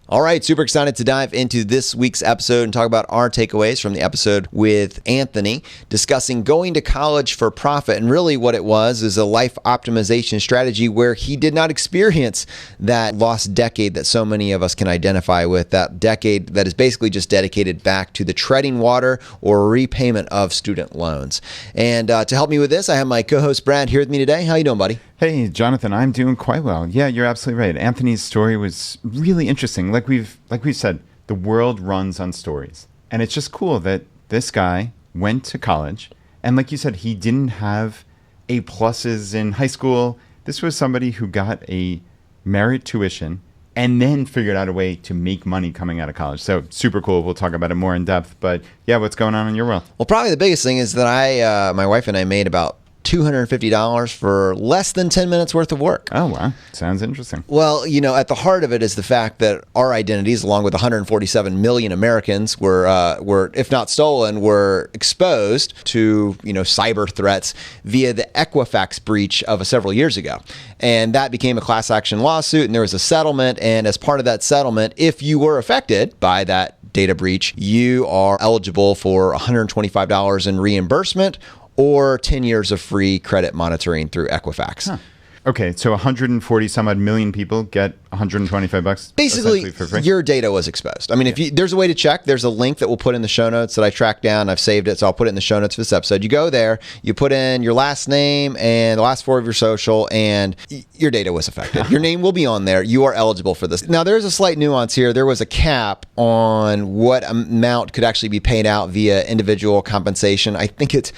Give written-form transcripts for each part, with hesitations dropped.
All right, super excited to dive into this week's episode and talk about our takeaways from the episode with Anthony, discussing going to college for profit. And really what it was is a life optimization strategy where he did not experience that lost decade that so many of us can identify with, that decade that is basically just dedicated back to the treading water or repayment of student loans. And to help me with this, I have my co-host Brad here with me today. How you doing, buddy? Hey, Jonathan, I'm doing quite well. Yeah, you're absolutely right. Anthony's story was really interesting. Like we've said, the world runs on stories. And it's just cool that this guy went to college. And like you said, he didn't have A pluses in high school. This was somebody who got a merit tuition and then figured out a way to make money coming out of college. So super cool. We'll talk about it more in depth. But yeah, what's going on in your world? Well, probably the biggest thing is that my wife and I made about $250 for less than 10 minutes worth of work. Oh, wow. Sounds interesting. Well, you know, at the heart of it is the fact that our identities, along with 147 million Americans, were, if not stolen, were exposed to, cyber threats via the Equifax breach of several years ago. And that became a class action lawsuit, and there was a settlement. And as part of that settlement, if you were affected by that data breach, you are eligible for $125 in reimbursement or 10 years of free credit monitoring through Equifax. Huh. Okay, so 140 some odd million people get $125 basically for free? Your data was exposed. I mean, if there's a way to check, there's a link that we'll put in the show notes that I tracked down. I've saved it, so I'll put it in the show notes for this episode. You go there, you put in your last name and the last four of your social, and your data was affected. Your name will be on there. You are eligible for this. Now, there's a slight nuance here. There was a cap on what amount could actually be paid out via individual compensation. I think it's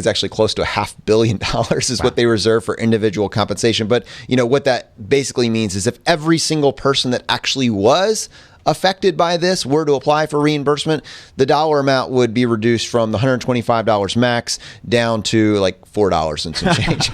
actually close to $500 million is what they reserve for individual compensation. But what that basically means is if every single person that actually was affected by this were to apply for reimbursement, the dollar amount would be reduced from the $125 max down to like $4 and some change.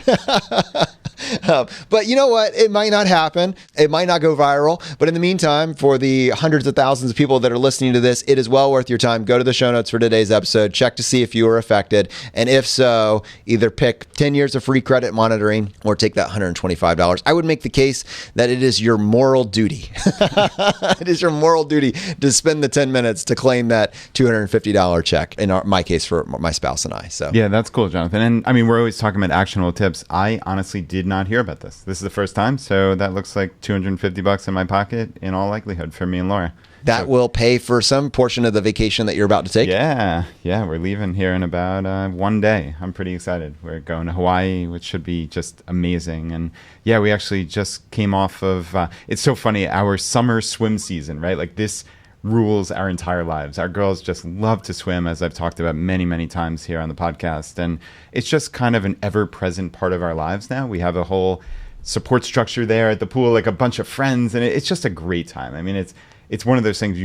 But you know what? It might not happen. It might not go viral. But in the meantime, for the hundreds of thousands of people that are listening to this, it is well worth your time. Go to the show notes for today's episode. Check to see if you were affected. And if so, either pick 10 years of free credit monitoring or take that $125. I would make the case that it is your moral duty. It is your moral duty to spend the 10 minutes to claim that $250 check, in my case for my spouse and I. So yeah, that's cool, Jonathan. And I mean, we're always talking about actionable tips. I honestly did not hear about this. This is the first time, so that looks like $250 in my pocket in all likelihood for me and Laura. That will pay for some portion of the vacation that you're about to take. Yeah, we're leaving here in about 1 day. I'm pretty excited. We're going to Hawaii, which should be just amazing. And yeah, we actually just came off of, it's so funny, our summer swim season, right? Like this rules our entire lives. Our girls just love to swim, as I've talked about many, many times here on the podcast. And it's just kind of an ever-present part of our lives now. We have a whole support structure there at the pool, like a bunch of friends, and it's just a great time. I mean, it's one of those things,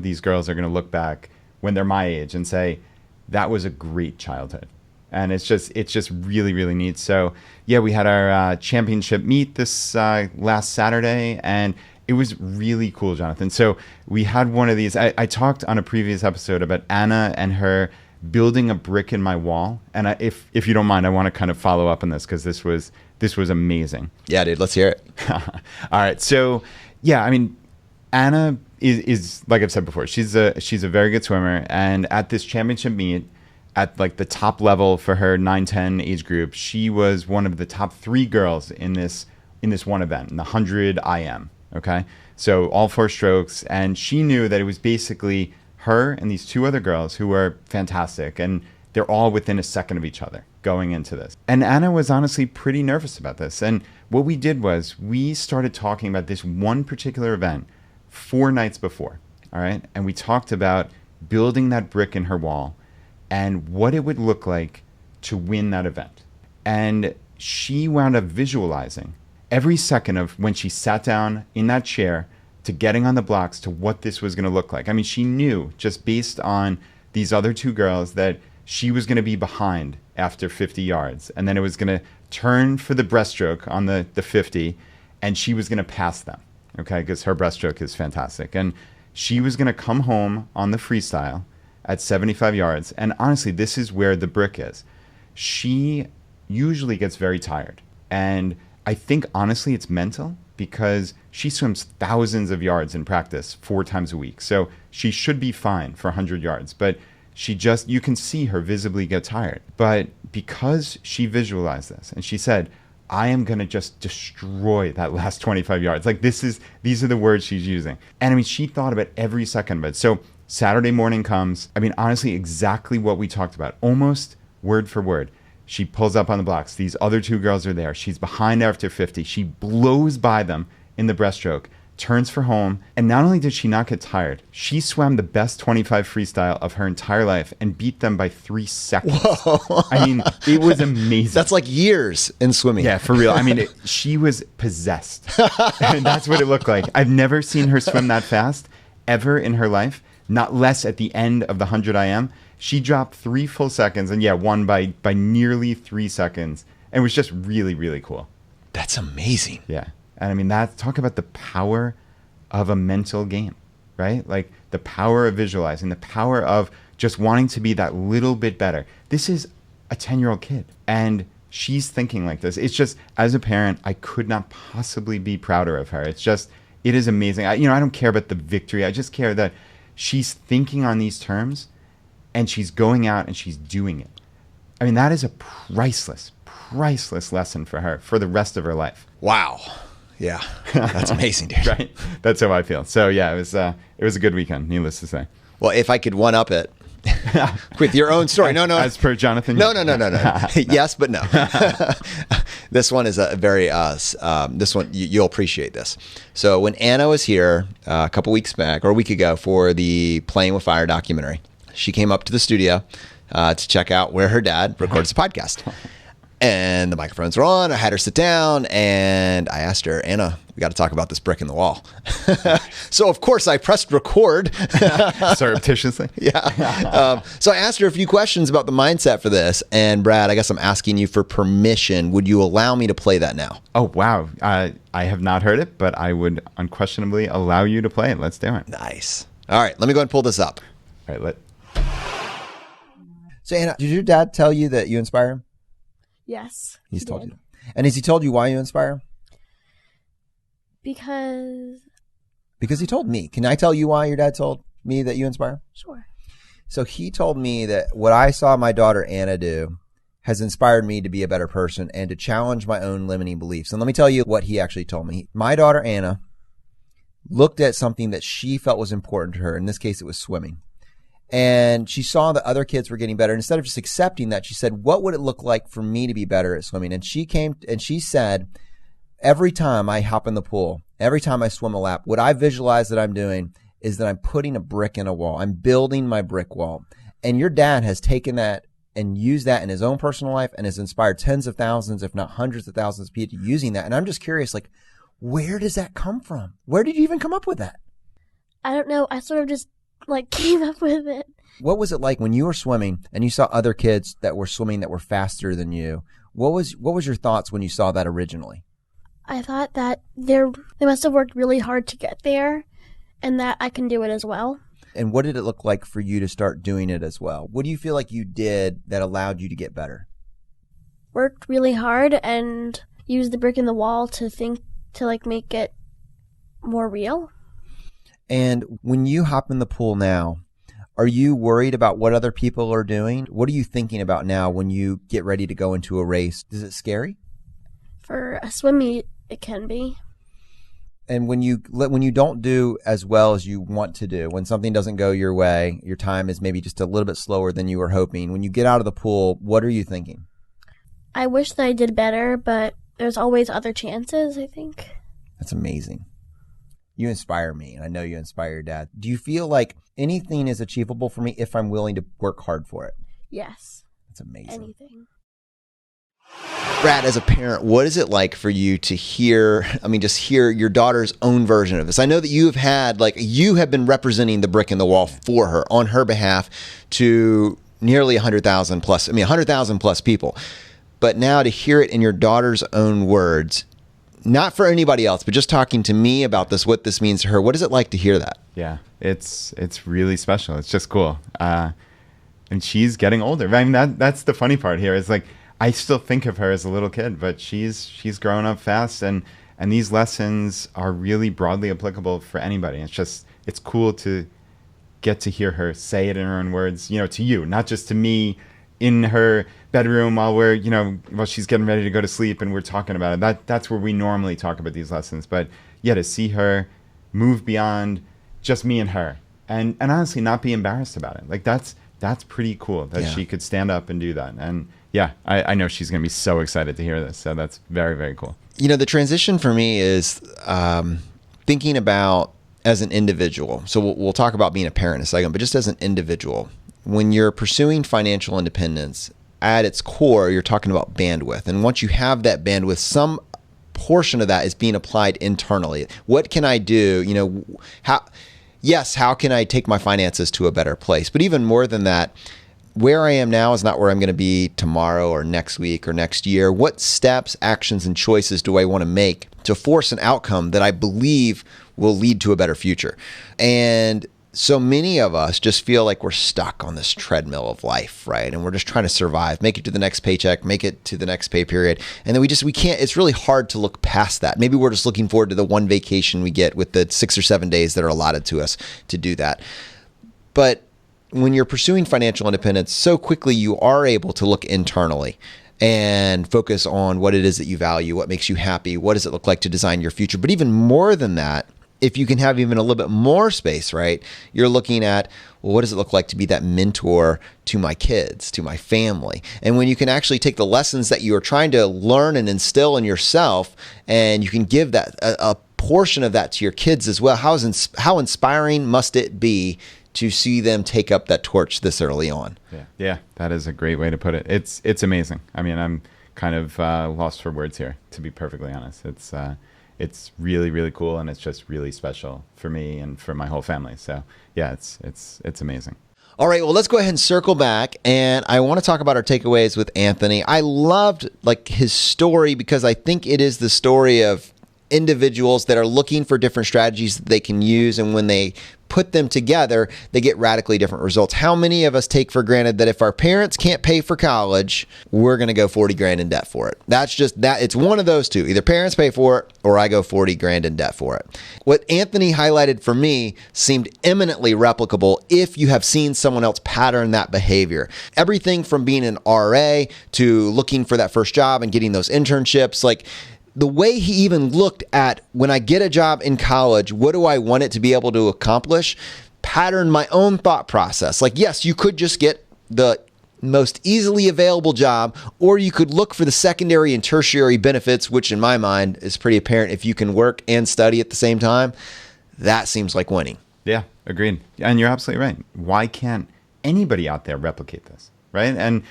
these girls are going to look back when they're my age and say, that was a great childhood. And it's just really, really neat. So yeah, we had our championship meet this last Saturday, and it was really cool, Jonathan. So we had one of these. I talked on a previous episode about Anna and her building a brick in my wall. And if you don't mind, I want to kind of follow up on this because this was amazing. Yeah, dude, let's hear it. All right. So yeah, I mean, Anna is like I've said before, she's a very good swimmer. And at this championship meet, at like the top level for her 9-10 age group, she was one of the top 3 girls in this one event, in the 100 IM. Okay. So all 4 strokes. And she knew that it was basically her and these 2 other girls who were fantastic. And they're all within a second of each other going into this. And Anna was honestly pretty nervous about this. And what we did was we started talking about this one particular event 4 nights before. All right. And we talked about building that brick in her wall and what it would look like to win that event. And she wound up visualizing every second of when she sat down in that chair to getting on the blocks to what this was going to look like. I mean, she knew just based on these other 2 girls that she was going to be behind after 50 yards. And then it was going to turn for the breaststroke on the 50, and she was going to pass them, okay, because her breaststroke is fantastic. And she was going to come home on the freestyle at 75 yards. And honestly, this is where the brick is. She usually gets very tired. And I think honestly it's mental because she swims thousands of yards in practice 4 times a week. So she should be fine for 100 yards, but you can see her visibly get tired. But because she visualized this and she said, I am going to just destroy that last 25 yards. Like these are the words she's using. And I mean, she thought about every second of it. So Saturday morning comes. I mean, honestly, exactly what we talked about, almost word for word. She pulls up on the blocks. These other 2 girls are there. She's behind after 50. She blows by them in the breaststroke, turns for home. And not only did she not get tired, she swam the best 25 freestyle of her entire life and beat them by 3 seconds. Whoa. I mean, it was amazing. That's like years in swimming. Yeah, for real. I mean, she was possessed. And that's what it looked like. I've never seen her swim that fast ever in her life, not less at the end of the 100 IM. She dropped 3 full seconds and won by nearly 3 seconds. And it was just really, really cool. That's amazing. Yeah. And I mean, talk about the power of a mental game, right? Like the power of visualizing, the power of just wanting to be that little bit better. This is a 10-year-old kid and she's thinking like this. It's just, as a parent, I could not possibly be prouder of her. It is amazing. I don't care about the victory. I just care that she's thinking on these terms and she's going out and she's doing it. I mean, that is a priceless lesson for her for the rest of her life. Wow. Yeah. That's amazing, dude. Right? That's how I feel. So yeah, it was a good weekend, needless to say. Well, if I could one up it with your own story. No. As per Jonathan. No. Yes, but no. This one is a very, this one, you'll appreciate this. So when Anna was here a couple weeks back or a week ago for the Playing with Fire documentary, she came up to the studio to check out where her dad records the podcast. And the microphones were on. I had her sit down and I asked her, Anna, we got to talk about this brick in the wall. So, of course, I pressed record. Surreptitiously? Yeah. So I asked her a few questions about the mindset for this. And Brad, I guess I'm asking you for permission. Would you allow me to play that now? Oh, wow. I have not heard it, but I would unquestionably allow you to play it. Let's do it. Nice. All right. Let me go ahead and pull this up. All right. So, Anna, did your dad tell you that you inspire him? Yes. He's told you. And has he told you why you inspire? Because he told me. Can I tell you why your dad told me that you inspire? Sure. So he told me that what I saw my daughter Anna do has inspired me to be a better person and to challenge my own limiting beliefs. And let me tell you what he actually told me. My daughter Anna looked at something that she felt was important to her. In this case, it was swimming. And she saw that other kids were getting better. And instead of just accepting that, she said, what would it look like for me to be better at swimming? And she came and she said, every time I hop in the pool, every time I swim a lap, what I visualize that I'm doing is that I'm putting a brick in a wall. I'm building my brick wall. And your dad has taken that and used that in his own personal life and has inspired tens of thousands, if not hundreds of thousands of people using that. And I'm just curious, like, where does that come from? Where did you even come up with that? I don't know. I sort of just came up with it. What was it like when you were swimming and you saw other kids that were swimming that were faster than you? What was your thoughts when you saw that originally? I thought that they must have worked really hard to get there and that I can do it as well. And what did it look like for you to start doing it as well? What do you feel like you did that allowed you to get better? Worked really hard and used the brick in the wall to make it more real. And when you hop in the pool now, are you worried about what other people are doing? What are you thinking about now when you get ready to go into a race? Is it scary? For a swim meet, it can be. And when you don't do as well as you want to do, when something doesn't go your way, your time is maybe just a little bit slower than you were hoping. When you get out of the pool, what are you thinking? I wish that I did better, but there's always other chances, I think. That's amazing. You inspire me, and I know you inspire your dad. Do you feel like anything is achievable for me if I'm willing to work hard for it? Yes. That's amazing. Anything. Brad, as a parent, what is it like for you to hear your daughter's own version of this? I know that you have been representing the brick in the wall for her on her behalf to nearly 100,000 plus people. But now to hear it in your daughter's own words, not for anybody else, but just talking to me about this, what this means to her. What is it like to hear that? Yeah, it's really special. It's just cool. And she's getting older. I mean, that's the funny part here. It's like, I still think of her as a little kid, but she's grown up fast, and these lessons are really broadly applicable for anybody. It's cool to get to hear her say it in her own words, to you, not just to me in her bedroom while she's getting ready to go to sleep and we're talking about it. That's where we normally talk about these lessons. But yeah, to see her move beyond just me and her, and honestly not be embarrassed about it. Like that's pretty cool that she could stand up and do that. And yeah, I know she's going to be so excited to hear this. So that's very, very cool. The transition for me is thinking about as an individual. So we'll talk about being a parent in a second, but just as an individual, when you're pursuing financial independence, at its core, you're talking about bandwidth. And once you have that bandwidth, some portion of that is being applied internally. What can I do? How can I take my finances to a better place? But even more than that, where I am now is not where I'm going to be tomorrow or next week or next year. What steps, actions, and choices do I want to make to force an outcome that I believe will lead to a better future? And so many of us just feel like we're stuck on this treadmill of life, right? And we're just trying to survive, make it to the next paycheck, make it to the next pay period. And then we can't, it's really hard to look past that. Maybe we're just looking forward to the one vacation we get with the 6 or 7 days that are allotted to us to do that. But when you're pursuing financial independence, so quickly you are able to look internally and focus on what it is that you value, what makes you happy, what does it look like to design your future. But even more than that, if you can have even a little bit more space, right, you're looking at, well, what does it look like to be that mentor to my kids, to my family? And when you can actually take the lessons that you are trying to learn and instill in yourself, and you can give that a portion of that to your kids as well, how inspiring must it be to see them take up that torch this early on? Yeah, that is a great way to put it. It's amazing. I mean, I'm kind of lost for words here, to be perfectly honest. It's really, really cool, and it's just really special for me and for my whole family. So yeah, it's amazing. All right, well, let's go ahead and circle back, and I want to talk about our takeaways with Anthony. I loved his story because I think it is the story of individuals that are looking for different strategies that they can use, and when they put them together, they get radically different results. How many of us take for granted that if our parents can't pay for college, we're going to go 40 grand in debt for it? That's just that. It's one of those two. Either parents pay for it or I go 40 grand in debt for it. What Anthony highlighted for me seemed eminently replicable if you have seen someone else pattern that behavior. Everything from being an RA to looking for that first job and getting those internships, the way he even looked at, when I get a job in college, what do I want it to be able to accomplish? Pattern my own thought process. Yes, you could just get the most easily available job, or you could look for the secondary and tertiary benefits, which in my mind is pretty apparent. If you can work and study at the same time, that seems like winning. Yeah, agreed. And you're absolutely right. Why can't anybody out there replicate this, right? And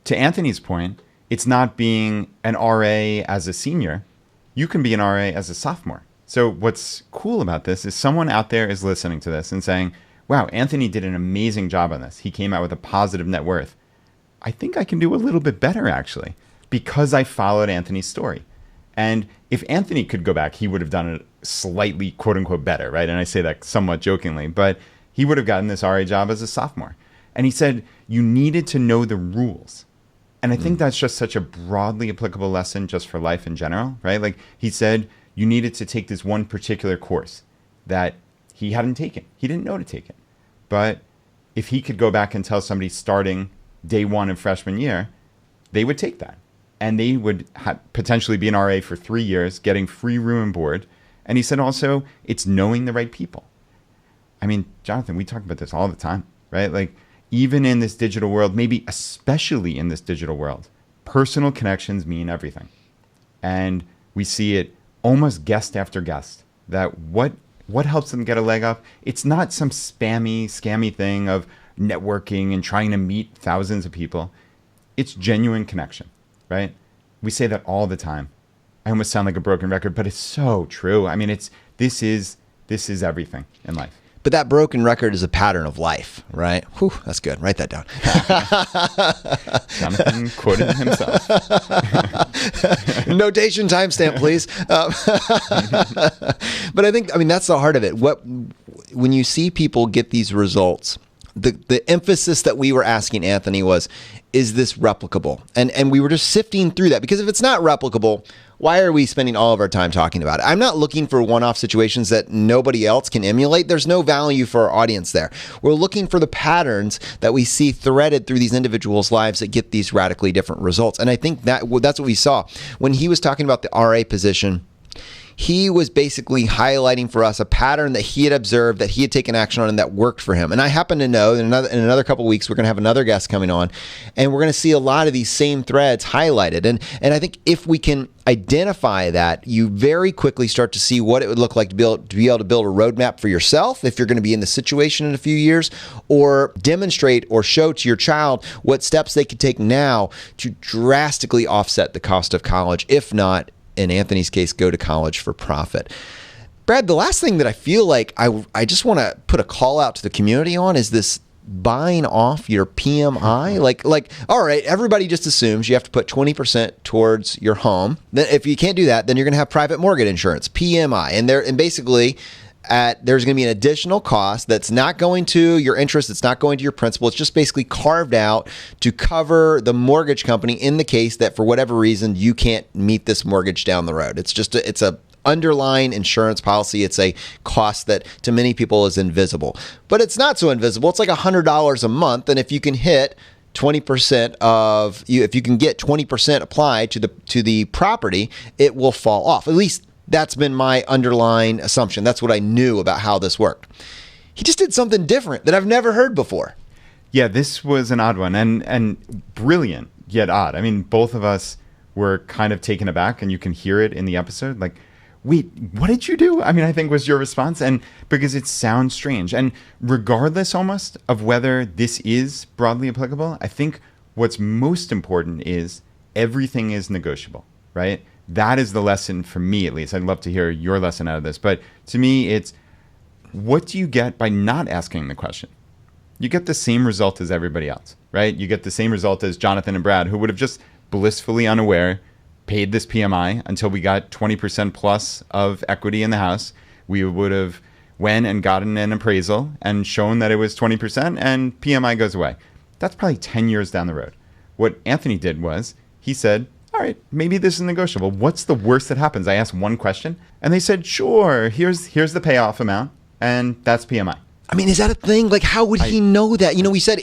to Anthony's point, it's not being an RA as a senior. You can be an RA as a sophomore. So what's cool about this is someone out there is listening to this and saying, wow, Anthony did an amazing job on this. He came out with a positive net worth. I think I can do a little bit better, actually, because I followed Anthony's story. And if Anthony could go back, he would have done it slightly, quote unquote, better, right? And I say that somewhat jokingly, but he would have gotten this RA job as a sophomore. And he said, you needed to know the rules. And I think that's just such a broadly applicable lesson just for life in general, right? He said you needed to take this one particular course that he hadn't taken. He didn't know to take it. But if he could go back and tell somebody starting day one of freshman year, they would take that. And they would potentially be an RA for 3 years, getting free room and board. And he said also, it's knowing the right people. I mean, Jonathan, we talk about this all the time, right? Even in this digital world, maybe especially in this digital world, personal connections mean everything. And we see it almost guest after guest, that what helps them get a leg up, it's not some scammy thing of networking and trying to meet thousands of people. It's genuine connection, right? We say that all the time. I almost sound like a broken record, but it's so true. I mean, this is everything in life. But that broken record is a pattern of life, right? Whew, that's good. Write that down. Jonathan quoted himself. Notation timestamp, please. But I think, that's the heart of it. When you see people get these results the emphasis that we were asking Anthony was, is this replicable? And we were just sifting through that, because if it's not replicable, why are we spending all of our time talking about it? I'm not looking for one-off situations that nobody else can emulate. There's no value for our audience there. We're looking for the patterns that we see threaded through these individuals' lives that get these radically different results. And I think that's what we saw when he was talking about the RA position. He was basically highlighting for us a pattern that he had observed, that he had taken action on, and that worked for him. And I happen to know that in another couple of weeks, we're going to have another guest coming on, and we're going to see a lot of these same threads highlighted. And I think if we can identify that, you very quickly start to see what it would look like to be able to build a roadmap for yourself if you're going to be in the situation in a few years, or demonstrate or show to your child what steps they could take now to drastically offset the cost of college, if not, in Anthony's case, go to college for profit. Brad, the last thing that I feel like I just want to put a call out to the community on is this buying off your PMI. Like, all right, everybody just assumes you have to put 20% towards your home. Then if you can't do that, then you're going to have private mortgage insurance, PMI. And basically there's going to be an additional cost that's not going to your interest, it's not going to your principal. It's just basically carved out to cover the mortgage company in the case that for whatever reason you can't meet this mortgage down the road. It's a underlying insurance policy. It's a cost that to many people is invisible, but it's not so invisible. It's like $100 a month, and if you can hit 20% of you, if you can get 20% applied to the property, it will fall off. At least that's been my underlying assumption. That's what I knew about how this worked. He just did something different that I've never heard before. Yeah, this was an odd one and brilliant, yet odd. I mean, both of us were kind of taken aback, and you can hear it in the episode. Like, wait, what did you do? I mean, I think was your response. And because it sounds strange. And regardless almost of whether this is broadly applicable, I think what's most important is everything is negotiable, right? That is the lesson for me, at least. I'd love to hear your lesson out of this. But to me, it's what do you get by not asking the question? You get the same result as everybody else, right? You get the same result as Jonathan and Brad, who would have just blissfully unaware paid this PMI until we got 20% plus of equity in the house. We would have went and gotten an appraisal and shown that it was 20%, and PMI goes away. That's probably 10 years down the road. What Anthony did was he said, all right, maybe this is negotiable. What's the worst that happens? I asked one question, and they said, sure, here's the payoff amount, and that's PMI. I mean, is that a thing? Like, how would he know that? You know, we said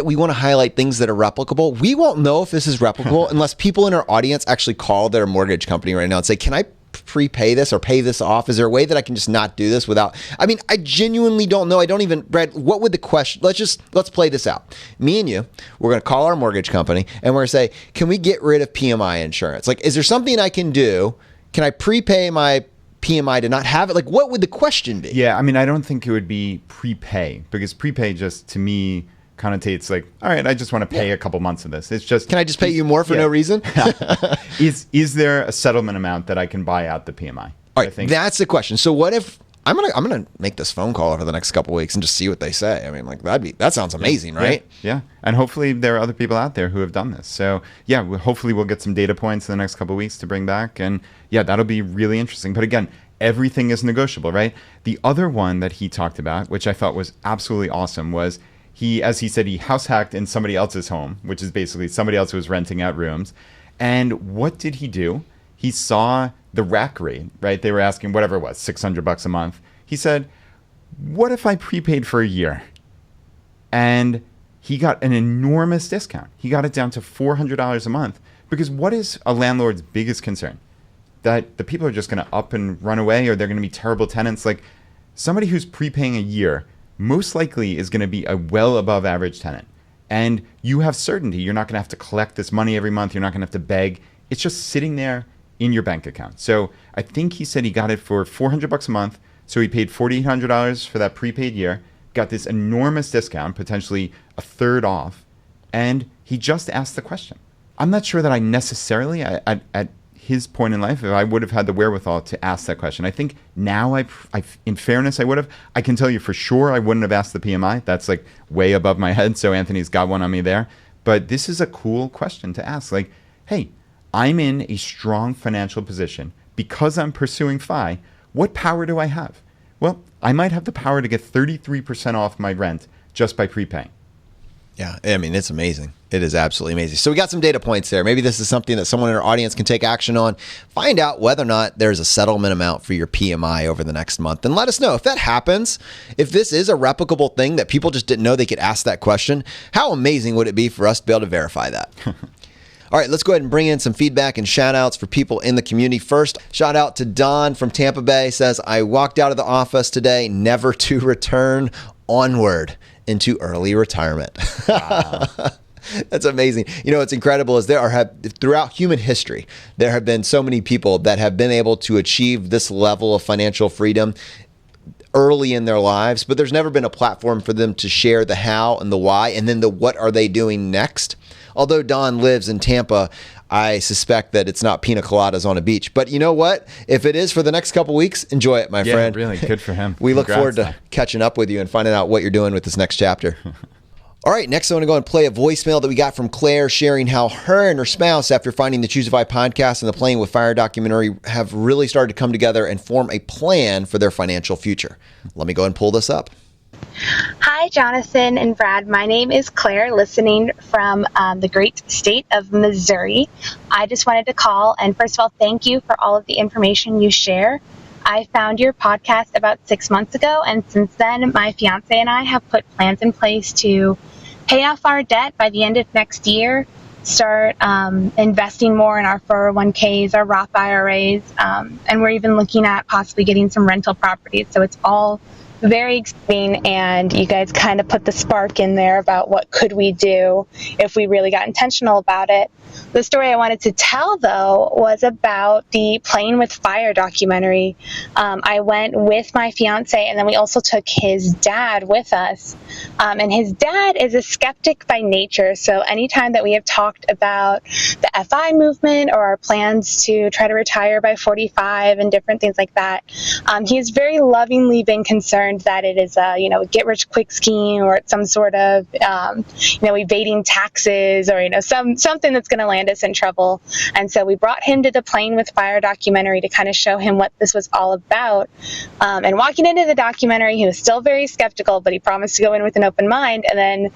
we want to highlight things that are replicable. We won't know if this is replicable unless people in our audience actually call their mortgage company right now and say, can I prepay this or pay this off? Is there a way that I can just not do this without? I mean, I genuinely don't know. I don't even, Brad, what would the question, let's play this out. Me and you, we're going to call our mortgage company and we're going to say, can we get rid of PMI insurance? Like, is there something I can do? Can I prepay my PMI to not have it? Like, what would the question be? Yeah, I mean, I don't think it would be prepay, because prepay just, to me, connotates like, all right, I just want to pay a couple months of this. It's just, can I just pay you more for no reason? Is there a settlement amount that I can buy out the PMI? All right, that's the question. So what if I'm gonna make this phone call over the next couple of weeks and just see what they say. I mean, like that sounds amazing, right? Yeah. And hopefully there are other people out there who have done this. So yeah, hopefully we'll get some data points in the next couple of weeks to bring back, and yeah, that'll be really interesting. But again, everything is negotiable, right? The other one that he talked about, which I thought was absolutely awesome, was as he said, he house hacked in somebody else's home, which is basically somebody else who was renting out rooms. And what did he do? He saw the rack rate, right? They were asking whatever it was, $600 a month. He said, what if I prepaid for a year? And he got an enormous discount. He got it down to $400 a month. Because what is a landlord's biggest concern? That the people are just going to up and run away, or they're going to be terrible tenants. Like, somebody who's prepaying a year most likely is going to be a well above average tenant. And you have certainty. You're not going to have to collect this money every month. You're not going to have to beg. It's just sitting there in your bank account. So I think he said he got it for $400 a month. So he paid $4,800 for that prepaid year, got this enormous discount, potentially a third off, and he just asked the question. I'm not sure that I necessarily, at his point in life, if I would have had the wherewithal to ask that question. I think now, in fairness, I would have. I can tell you for sure I wouldn't have asked the PMI. That's like way above my head, so Anthony's got one on me there. But this is a cool question to ask. Like, hey, I'm in a strong financial position because I'm pursuing FI. What power do I have? Well, I might have the power to get 33% off my rent just by prepaying. Yeah, I mean, it's amazing. It is absolutely amazing. So we got some data points there. Maybe this is something that someone in our audience can take action on. Find out whether or not there's a settlement amount for your PMI over the next month. And let us know if that happens. If this is a replicable thing that people just didn't know they could ask that question, how amazing would it be for us to be able to verify that? All right, let's go ahead and bring in some feedback and shout outs for people in the community. First, shout out to Don from Tampa Bay. Says, I walked out of the office today, never to return, onward into early retirement. Wow. That's amazing. You know, what's incredible is throughout human history, there have been so many people that have been able to achieve this level of financial freedom early in their lives, but there's never been a platform for them to share the how and the why, and then the what are they doing next. Although Don lives in Tampa, I suspect that it's not pina coladas on a beach. But you know what? If it is for the next couple weeks, enjoy it, my friend. Yeah, really good for him. We look forward to catching up with you and finding out what you're doing with this next chapter. All right, next I want to go and play a voicemail that we got from Claire sharing how her and her spouse, after finding the ChooseFI podcast and the Playing with Fire documentary, have really started to come together and form a plan for their financial future. Let me go and pull this up. Hi, Jonathan and Brad. My name is Claire, listening from the great state of Missouri. I just wanted to call and first of all, thank you for all of the information you share. I found your podcast about 6 months ago, and since then, my fiance and I have put plans in place to pay off our debt by the end of next year, start investing more in our 401ks, our Roth IRAs, and we're even looking at possibly getting some rental properties. So it's all very exciting, and you guys kind of put the spark in there about what could we do if we really got intentional about it. The story I wanted to tell, though, was about the Playing with Fire documentary. I went with my fiance, and then we also took his dad with us. And his dad is a skeptic by nature, so anytime that we have talked about the FI movement or our plans to try to retire by 45 and different things like that, he has very lovingly been concerned that it is a get-rich-quick scheme, or it's some sort of evading taxes, or something that's going to land us in trouble. And so we brought him to the Playing with Fire documentary to kind of show him what this was all about. And walking into the documentary, he was still very skeptical, but he promised to go in with an open mind. And then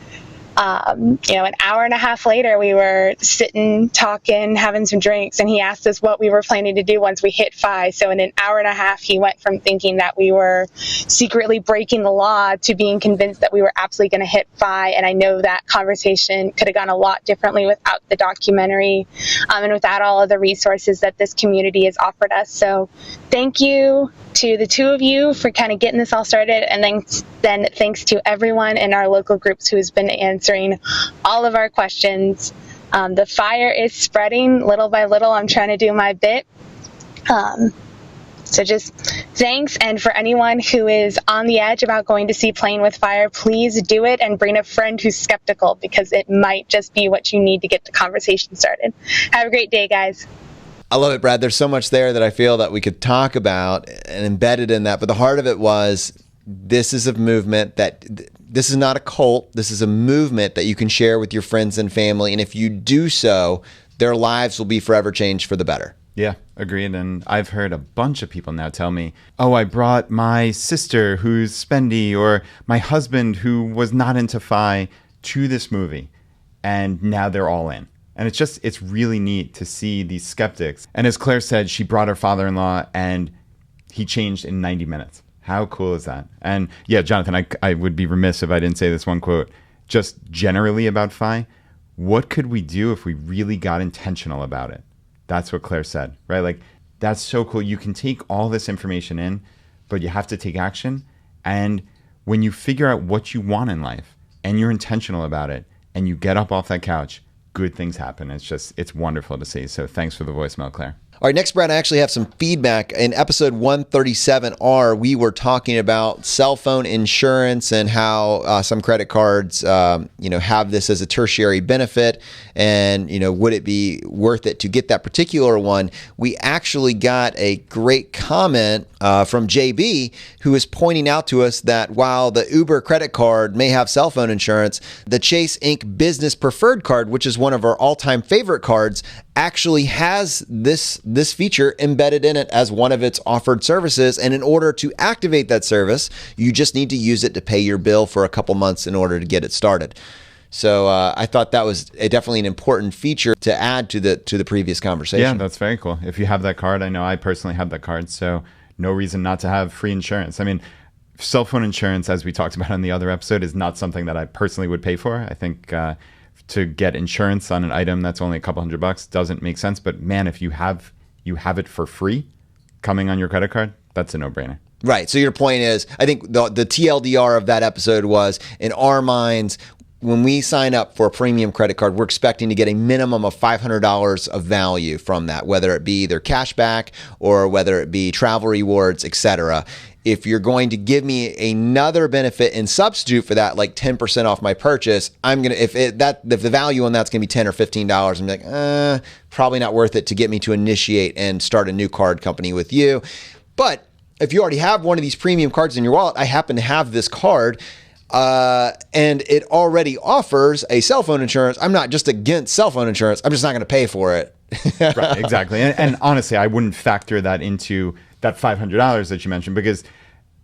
an hour and a half later, we were sitting, talking, having some drinks, and he asked us what we were planning to do once we hit FI. So in an hour and a half, he went from thinking that we were secretly breaking the law to being convinced that we were absolutely going to hit FI. And I know that conversation could have gone a lot differently without the documentary and without all of the resources that this community has offered us. So thank you to the two of you for kind of getting this all started, and then thanks to everyone in our local groups who has been answering all of our questions. The fire is spreading little by little. I'm trying to do my bit. So just thanks, and for anyone who is on the edge about going to see Playing with Fire, please do it and bring a friend who's skeptical, because it might just be what you need to get the conversation started. Have a great day, guys. I love it, Brad. There's so much there that I feel that we could talk about and embedded in that. But the heart of it was, this is a movement this is not a cult. This is a movement that you can share with your friends and family. And if you do so, their lives will be forever changed for the better. Yeah, agreed. And I've heard a bunch of people now tell me, oh, I brought my sister who's spendy, or my husband who was not into FI, to this movie, and now they're all in. And it's really neat to see these skeptics. And as Claire said, she brought her father-in-law and he changed in 90 minutes. How cool is that? And yeah, Jonathan, I would be remiss if I didn't say this one quote, just generally about FI. What could we do if we really got intentional about it? That's what Claire said, right? Like, that's so cool. You can take all this information in, but you have to take action. And when you figure out what you want in life and you're intentional about it and you get up off that couch, good things happen. It's wonderful to see. So thanks for the voicemail, Claire. All right, next, Brad, I actually have some feedback. In episode 137R, we were talking about cell phone insurance and how some credit cards, have this as a tertiary benefit. And, would it be worth it to get that particular one? We actually got a great comment from JB, who is pointing out to us that while the Uber credit card may have cell phone insurance, the Chase Inc. Business Preferred card, which is one of our all-time favorite cards, actually has this feature embedded in it as one of its offered services. And in order to activate that service, you just need to use it to pay your bill for a couple months in order to get it started. So I thought that was definitely an important feature to add to the previous conversation. Yeah, that's very cool. If you have that card, I know I personally have that card, so no reason not to have free insurance. I mean, cell phone insurance, as we talked about in the other episode, is not something that I personally would pay for. I think to get insurance on an item that's only a couple $100 doesn't make sense. But man, if you have it for free coming on your credit card, that's a no-brainer. Right. So your point is, I think the TLDR of that episode was, in our minds, when we sign up for a premium credit card, we're expecting to get a minimum of $500 of value from that, whether it be either cash back or whether it be travel rewards, etc. If you're going to give me another benefit in substitute for that, like 10% off my purchase, I'm gonna if the value on that's gonna be $10 or $15, I'm like, probably not worth it to get me to initiate and start a new card company with you. But if you already have one of these premium cards in your wallet, I happen to have this card. And it already offers a cell phone insurance. I'm not just against cell phone insurance. I'm just not going to pay for it. Right, exactly. And honestly, I wouldn't factor that into that $500 that you mentioned, because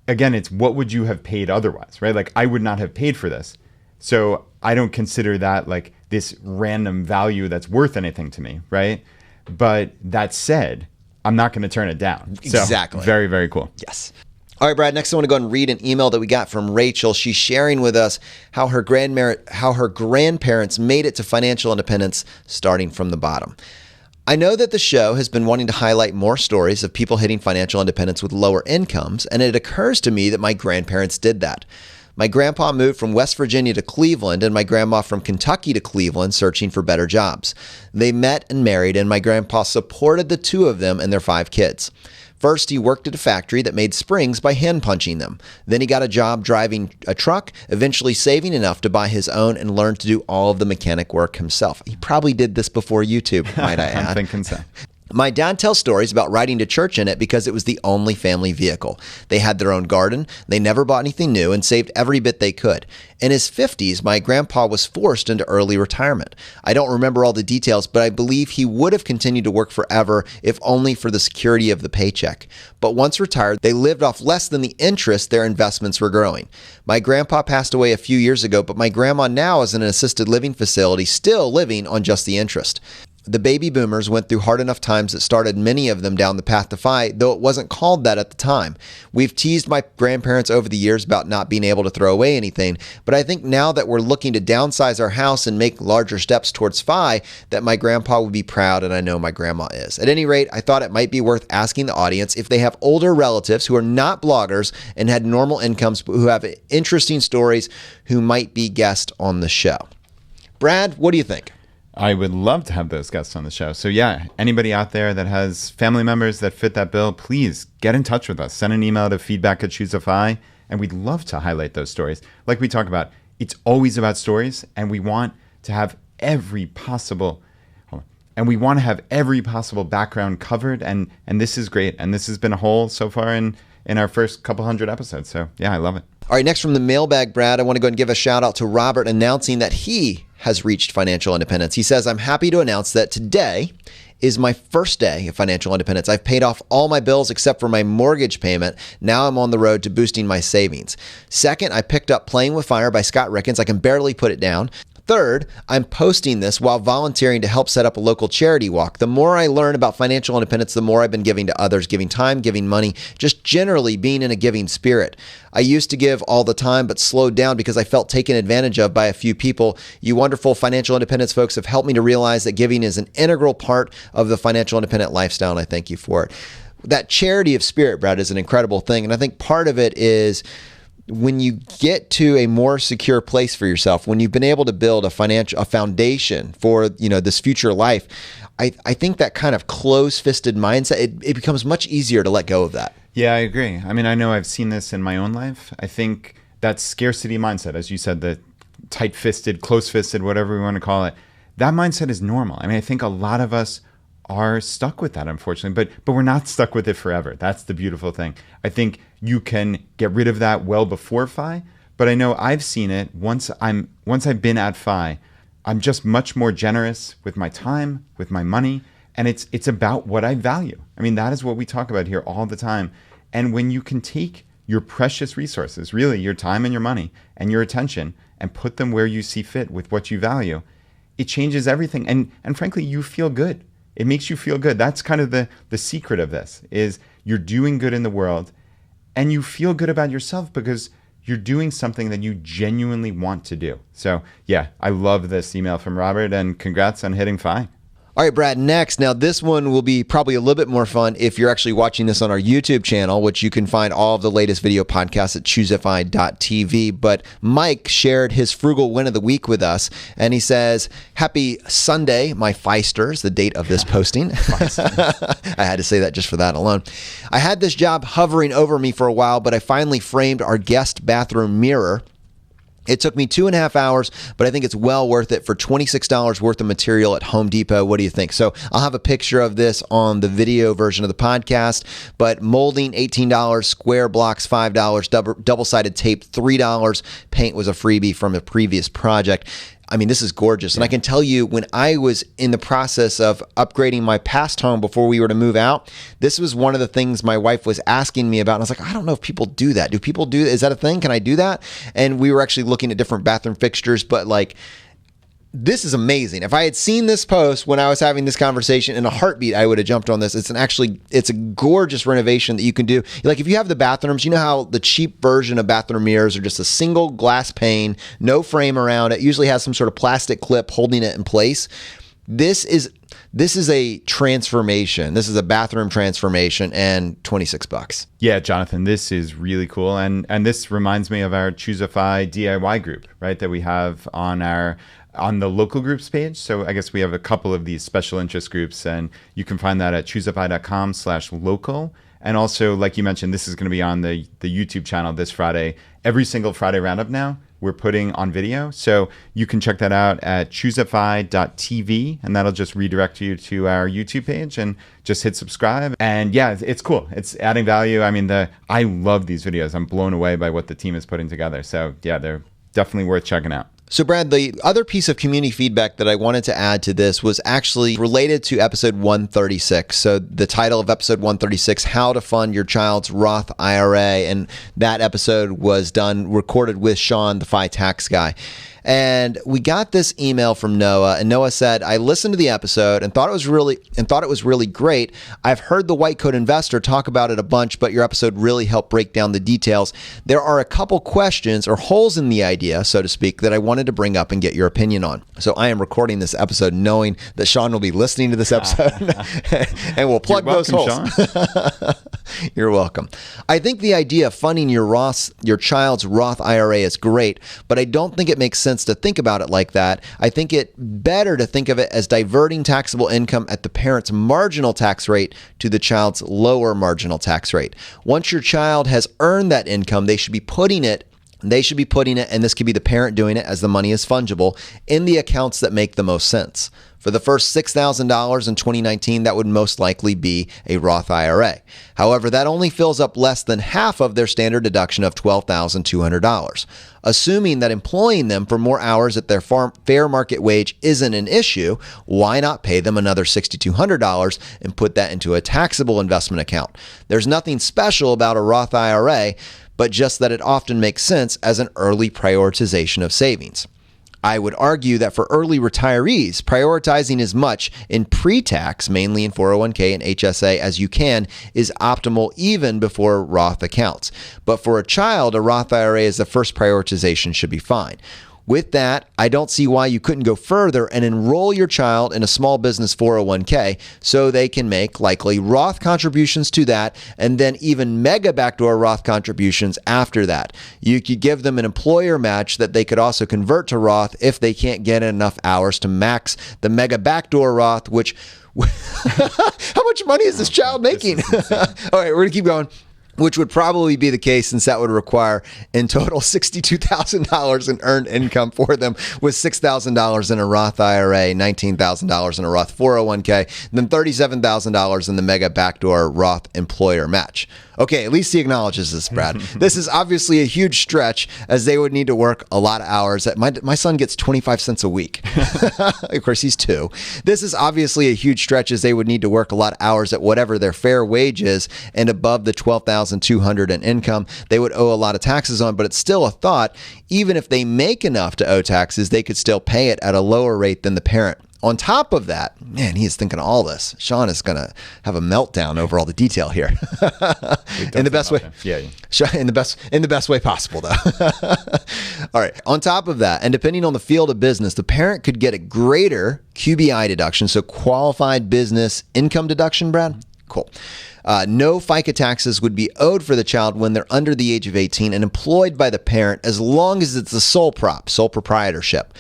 again, it's what would you have paid otherwise, right? Like, I would not have paid for this. So I don't consider that like this random value that's worth anything to me, right? But that said, I'm not going to turn it down. Exactly. So, very, very cool. Yes. All right, Brad, next I want to go and read an email that we got from Rachel. She's sharing with us how her grandparents made it to financial independence starting from the bottom. I know that the show has been wanting to highlight more stories of people hitting financial independence with lower incomes, and it occurs to me that my grandparents did that. My grandpa moved from West Virginia to Cleveland and my grandma from Kentucky to Cleveland searching for better jobs. They met and married, and my grandpa supported the two of them and their 5 kids. First, he worked at a factory that made springs by hand punching them. Then he got a job driving a truck, eventually saving enough to buy his own and learn to do all of the mechanic work himself. He probably did this before YouTube, might I add. I'm thinking so. My dad tells stories about riding to church in it because it was the only family vehicle. They had their own garden, they never bought anything new, and saved every bit they could. In his 50s, my grandpa was forced into early retirement. I don't remember all the details, but I believe he would have continued to work forever if only for the security of the paycheck. But once retired, they lived off less than the interest their investments were growing. My grandpa passed away a few years ago, but my grandma now is in an assisted living facility, still living on just the interest. The baby boomers went through hard enough times that started many of them down the path to FI, though it wasn't called that at the time. We've teased my grandparents over the years about not being able to throw away anything, but I think now that we're looking to downsize our house and make larger steps towards FI, that my grandpa would be proud, and I know my grandma is. At any rate, I thought it might be worth asking the audience if they have older relatives who are not bloggers and had normal incomes but who have interesting stories who might be guests on the show. Brad, what do you think? I would love to have those guests on the show. So yeah, anybody out there that has family members that fit that bill, please get in touch with us. Send an email to feedback@ChooseFI, and we'd love to highlight those stories. Like we talk about, it's always about stories, and we want to have every possible background covered, and this is great. And this has been a whole so far in our first couple hundred episodes. So yeah, I love it. All right, next from the mailbag, Brad, I want to go and give a shout out to Robert announcing that he has reached financial independence. He says, I'm happy to announce that today is my first day of financial independence. I've paid off all my bills except for my mortgage payment. Now I'm on the road to boosting my savings. Second, I picked up Playing with Fire by Scott Rickens. I can barely put it down. Third, I'm posting this while volunteering to help set up a local charity walk. The more I learn about financial independence, the more I've been giving to others, giving time, giving money, just generally being in a giving spirit. I used to give all the time, but slowed down because I felt taken advantage of by a few people. You wonderful financial independence folks have helped me to realize that giving is an integral part of the financial independent lifestyle, and I thank you for it. That charity of spirit, Brad, is an incredible thing, and I think part of it is when you get to a more secure place for yourself, when you've been able to build a foundation for, this future life, I think that kind of close-fisted mindset, it becomes much easier to let go of that. Yeah, I agree. I mean, I know I've seen this in my own life. I think that scarcity mindset, as you said, the tight-fisted, close-fisted, whatever we want to call it, that mindset is normal. I mean, I think a lot of us are stuck with that, unfortunately, but we're not stuck with it forever. That's the beautiful thing. I think you can get rid of that well before FI, but I know I've seen it once I've been at FI. I'm just much more generous with my time, with my money, and it's about what I value. I mean, that is what we talk about here all the time. And when you can take your precious resources, really your time and your money and your attention, and put them where you see fit with what you value, it changes everything. And frankly, you feel good. It makes you feel good. That's kind of the secret of this, is you're doing good in the world and you feel good about yourself because you're doing something that you genuinely want to do. So yeah, I love this email from Robert, and congrats on hitting FI. All right, Brad, next. Now, this one will be probably a little bit more fun if you're actually watching this on our YouTube channel, which you can find all of the latest video podcasts at ChooseFI.tv. But Mike shared his frugal win of the week with us, and he says, "Happy Sunday, my Feisters," the date of this posting. I had to say that just for that alone. "I had this job hovering over me for a while, but I finally framed our guest bathroom mirror. It took me 2.5 hours, but I think it's well worth it for $26 worth of material at Home Depot. What do you think?" So I'll have a picture of this on the video version of the podcast, but molding $18, square blocks $5, double-sided tape $3, paint was a freebie from a previous project. I mean, this is gorgeous. And I can tell you, when I was in the process of upgrading my past home before we were to move out, this was one of the things my wife was asking me about. And I was like, I don't know if people do that. Do people do that? Is that a thing? Can I do that? And we were actually looking at different bathroom fixtures, but like, this is amazing. If I had seen this post when I was having this conversation, in a heartbeat, I would have jumped on this. It's a gorgeous renovation that you can do. Like, if you have the bathrooms, you know how the cheap version of bathroom mirrors are just a single glass pane, no frame around it, usually has some sort of plastic clip holding it in place. This is a transformation. This is a bathroom transformation, and $26. Yeah, Jonathan, this is really cool. And this reminds me of our ChooseFI DIY group, right, that we have on the local groups page. So I guess we have a couple of these special interest groups, and you can find that at choosefi.com/local. And also, like you mentioned, this is going to be on the YouTube channel this Friday. Every single Friday roundup now, we're putting on video. So you can check that out at choosefi.tv, and that'll just redirect you to our YouTube page, and just hit subscribe. And yeah, it's cool. It's adding value. I mean, I love these videos. I'm blown away by what the team is putting together. So yeah, they're definitely worth checking out. So Brad, the other piece of community feedback that I wanted to add to this was actually related to episode 136. So the title of episode 136, How to Fund Your Child's Roth IRA. And that episode was recorded with Sean, the FI tax guy. And we got this email from Noah, and Noah said, "I listened to the episode and thought it was really great. I've heard the White Coat Investor talk about it a bunch, but your episode really helped break down the details. There are a couple questions or holes in the idea, so to speak, that I wanted to bring up and get your opinion on." So I am recording this episode knowing that Sean will be listening to this episode and we'll plug those holes. You're welcome. "I think the idea of funding your child's Roth IRA is great, but I don't think it makes sense to think about it like that. I think it better to think of it as diverting taxable income at the parent's marginal tax rate to the child's lower marginal tax rate. Once your child has earned that income, they should be putting it, and this could be the parent doing it as the money is fungible, in the accounts that make the most sense. For the first $6,000 in 2019, that would most likely be a Roth IRA. However, that only fills up less than half of their standard deduction of $12,200. Assuming that employing them for more hours at their fair market wage isn't an issue, why not pay them another $6,200 and put that into a taxable investment account? There's nothing special about a Roth IRA, but just that it often makes sense as an early prioritization of savings. I would argue that for early retirees, prioritizing as much in pre-tax, mainly in 401k and HSA, as you can is optimal even before Roth accounts. But for a child, a Roth IRA as the first prioritization should be fine. With that, I don't see why you couldn't go further and enroll your child in a small business 401k so they can make likely Roth contributions to that, and then even mega backdoor Roth contributions after that. You could give them an employer match that they could also convert to Roth if they can't get enough hours to max the mega backdoor Roth, which how much money is this child making? All right, we're going to keep going. which would probably be the case since that would require in total $62,000 in earned income for them, with $6,000 in a Roth IRA, $19,000 in a Roth 401k, then $37,000 in the mega backdoor Roth employer match. Okay, at least he acknowledges this, Brad. This is obviously a huge stretch, as they would need to work a lot of hours. My son gets 25 cents a week. Of course, he's 2. This is obviously a huge stretch, as they would need to work a lot of hours at whatever their fair wage is, and above the $12,200 in income, they would owe a lot of taxes on. But it's still a thought. Even if they make enough to owe taxes, they could still pay it at a lower rate than the parent. On top of that, man, he is thinking of all this. Sean is going to have a meltdown over all the detail here. In the best way. Yeah. In the best way possible, though. All right. On top of that, and depending on the field of business, the parent could get a greater QBI deduction, so qualified business income deduction, Brad. Cool. No FICA taxes would be owed for the child when they're under the age of 18 and employed by the parent, as long as it's a sole proprietorship.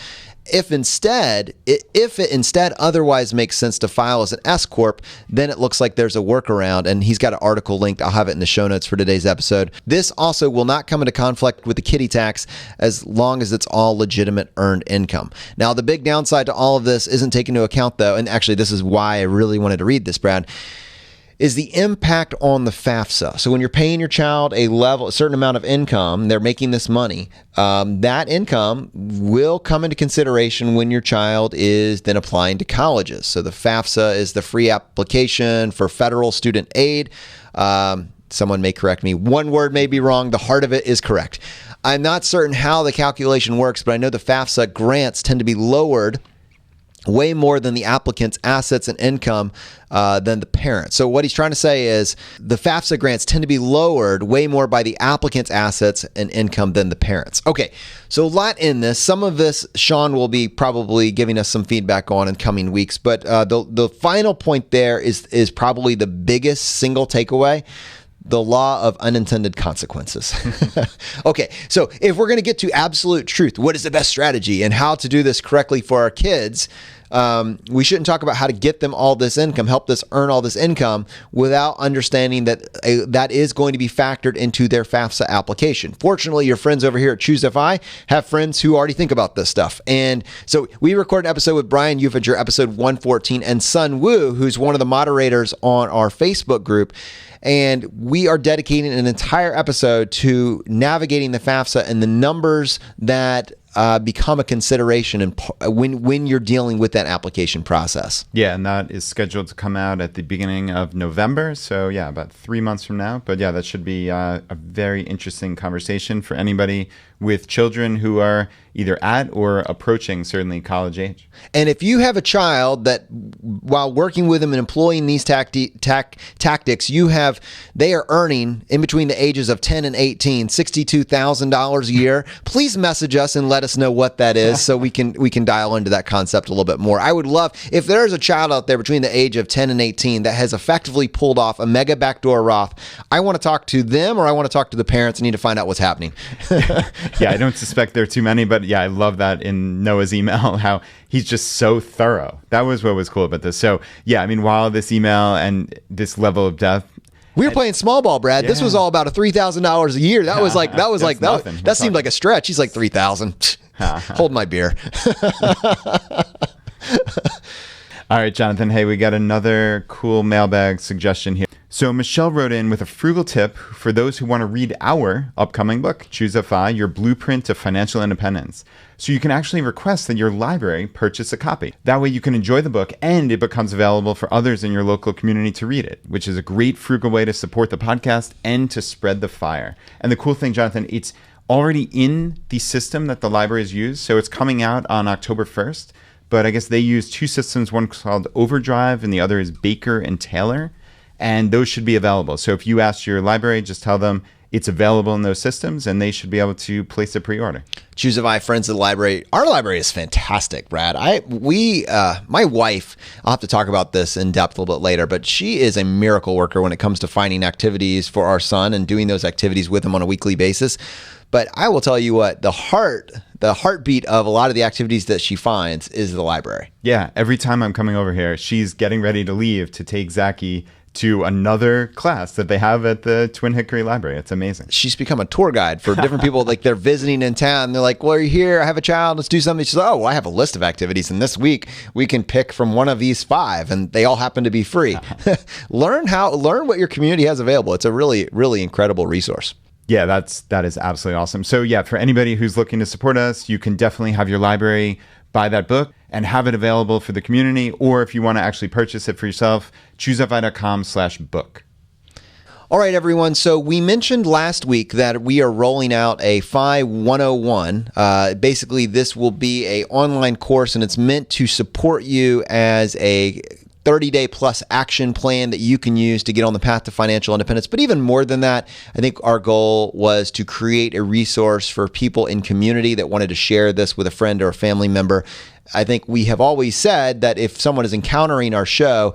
If it instead otherwise makes sense to file as an S corp, then it looks like there's a workaround, and he's got an article linked. I'll have it in the show notes for today's episode. This also will not come into conflict with the kiddie tax, as long as it's all legitimate earned income. Now, the big downside to all of this isn't taken into account, though, and actually this is why I really wanted to read this, Brad, is the impact on the FAFSA. So when you're paying your child a certain amount of income, they're making this money, that income will come into consideration when your child is then applying to colleges. So the FAFSA is the free application for federal student aid. Someone may correct me. One word may be wrong. The heart of it is correct. I'm not certain how the calculation works, but I know the FAFSA grants tend to be lowered way more than the applicant's assets and income than the parent. So what he's trying to say is the FAFSA grants tend to be lowered way more by the applicant's assets and income than the parents. Okay, so a lot in this. Some of this Sean will be probably giving us some feedback on in coming weeks, but the final point there is probably the biggest single takeaway: the law of unintended consequences. Okay, so if we're going to get to absolute truth, what is the best strategy and how to do this correctly for our kids, we shouldn't talk about how to get them all this income, help us earn all this income, without understanding that that is going to be factored into their FAFSA application. Fortunately, your friends over here at ChooseFI have friends who already think about this stuff. And so we recorded an episode with Brian Ufinger, episode 114, and Sun Wu, who's one of the moderators on our Facebook group. And we are dedicating an entire episode to navigating the FAFSA and the numbers that become a consideration when you're dealing with that application process. Yeah, and that is scheduled to come out at the beginning of November. So yeah, about 3 months from now. But yeah, that should be a very interesting conversation for anybody with children who are either at or approaching certainly college age. And if you have a child that, while working with them and employing these tactics, they are earning in between the ages of 10 and 18, $62,000 a year, please message us and let us know what that is so we can dial into that concept a little bit more. I would love, if there's a child out there between the age of 10 and 18 that has effectively pulled off a mega backdoor Roth, I want to talk to them, or I want to talk to the parents and need to find out what's happening. Yeah, I don't suspect there are too many, but yeah, I love that in Noah's email, how he's just so thorough. That was what was cool about this. So yeah, I mean, while this email and this level of depth, we were playing small ball, Brad. Yeah. This was all about $3,000 a year. That seemed like a stretch. He's like, 3,000. Hold my beer. All right, Jonathan. Hey, we got another cool mailbag suggestion here. So Michelle wrote in with a frugal tip for those who want to read our upcoming book, ChooseFI, Your Blueprint to Financial Independence. So you can actually request that your library purchase a copy. That way you can enjoy the book and it becomes available for others in your local community to read it, which is a great frugal way to support the podcast and to spread the fire. And the cool thing, Jonathan, it's already in the system that the libraries use. So it's coming out on October 1st, but I guess they use two systems, one called Overdrive and the other is Baker and Taylor. And those should be available. So if you ask your library, just tell them it's available in those systems and they should be able to place a pre-order. ChooseFI friends of the library. Our library is fantastic, Brad. My wife, I'll have to talk about this in depth a little bit later, but she is a miracle worker when it comes to finding activities for our son and doing those activities with him on a weekly basis. But I will tell you what, the heartbeat of a lot of the activities that she finds is the library. Yeah, every time I'm coming over here, she's getting ready to leave to take Zachy to another class that they have at the Twin Hickory Library. It's amazing. She's become a tour guide for different people. Like they're visiting in town. They're like, well, are you here? I have a child. Let's do something. She's like, oh, well, I have a list of activities. And this week we can pick from one of these 5 and they all happen to be free. Learn what your community has available. It's a really, really incredible resource. Yeah, that is absolutely awesome. So yeah, for anybody who's looking to support us, you can definitely have your library buy that book and have it available for the community. Or if you want to actually purchase it for yourself, ChooseFI.com/book. All right, everyone. So we mentioned last week that we are rolling out a FI 101. Basically, this will be an online course, and it's meant to support you as a 30-day plus action plan that you can use to get on the path to financial independence. But even more than that, I think our goal was to create a resource for people in community that wanted to share this with a friend or a family member. I think we have always said that if someone is encountering our show,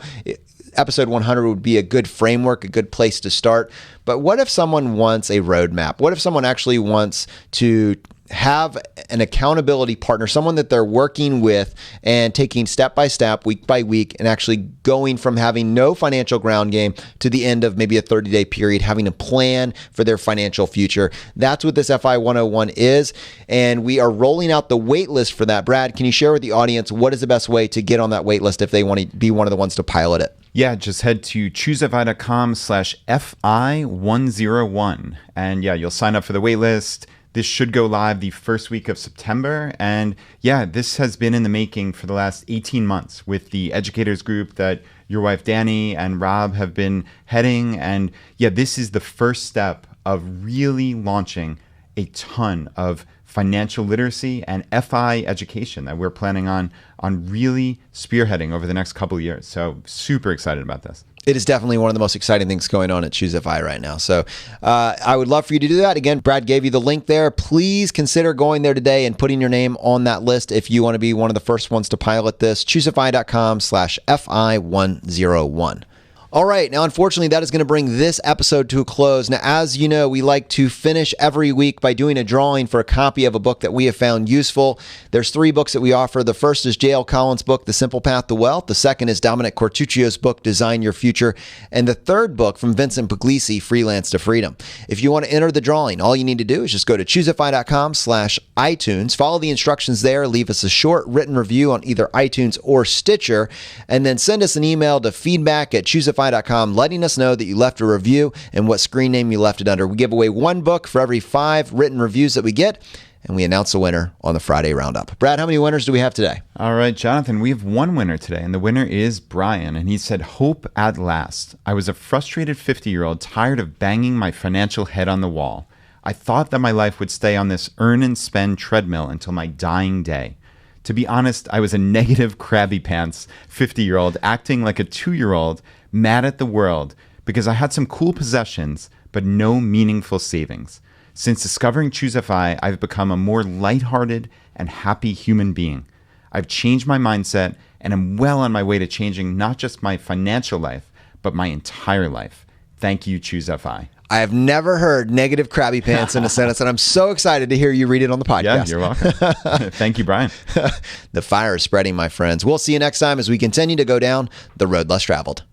episode 100 would be a good framework, a good place to start. But what if someone wants a roadmap? What if someone actually wants to have an accountability partner, someone that they're working with and taking step by step, week by week, and actually going from having no financial ground game to the end of maybe a 30-day period, having a plan for their financial future? That's what this FI 101 is. And we are rolling out the wait list for that. Brad, can you share with the audience what is the best way to get on that wait list if they want to be one of the ones to pilot it? Yeah, just head to ChooseFI.com/FI101. And yeah, you'll sign up for the wait list. This should go live the first week of September. And yeah, this has been in the making for the last 18 months with the educators group that your wife Danny and Rob have been heading. And yeah, this is the first step of really launching a ton of financial literacy and FI education that we're planning on really spearheading over the next couple of years. So super excited about this. It is definitely one of the most exciting things going on at ChooseFI right now. So I would love for you to do that. Again, Brad gave you the link there. Please consider going there today and putting your name on that list if you want to be one of the first ones to pilot this. ChooseFI.com/FI101. All right. Now, unfortunately, that is going to bring this episode to a close. Now, as you know, we like to finish every week by doing a drawing for a copy of a book that we have found useful. There's 3 books that we offer. The first is J.L. Collins' book, The Simple Path to Wealth. The second is Dominic Cortuccio's book, Design Your Future. And the third book from Vincent Puglisi, Freelance to Freedom. If you want to enter the drawing, all you need to do is just go to ChooseFI.com/iTunes. Follow the instructions there. Leave us a short written review on either iTunes or Stitcher. And then send us an email to feedback@ChooseFI.com, letting us know that you left a review and what screen name you left it under. We give away 1 book for every 5 written reviews that we get, and we announce the winner on the Friday Roundup. Brad, how many winners do we have today? All right, Jonathan, we have 1 winner today, and the winner is Brian, and he said, "Hope at last. I was a frustrated 50-year-old tired of banging my financial head on the wall. I thought that my life would stay on this earn and spend treadmill until my dying day. To be honest, I was a negative crabby pants 50-year-old acting like a 2-year-old, mad at the world because I had some cool possessions but no meaningful savings. Since discovering ChooseFI, I've become a more lighthearted and happy human being. I've changed my mindset and am well on my way to changing not just my financial life, but my entire life. Thank you, ChooseFI." I have never heard negative crabby pants in a sentence, and I'm so excited to hear you read it on the podcast. Yeah, you're welcome. Thank you, Brian. The fire is spreading, my friends. We'll see you next time as we continue to go down the road less traveled.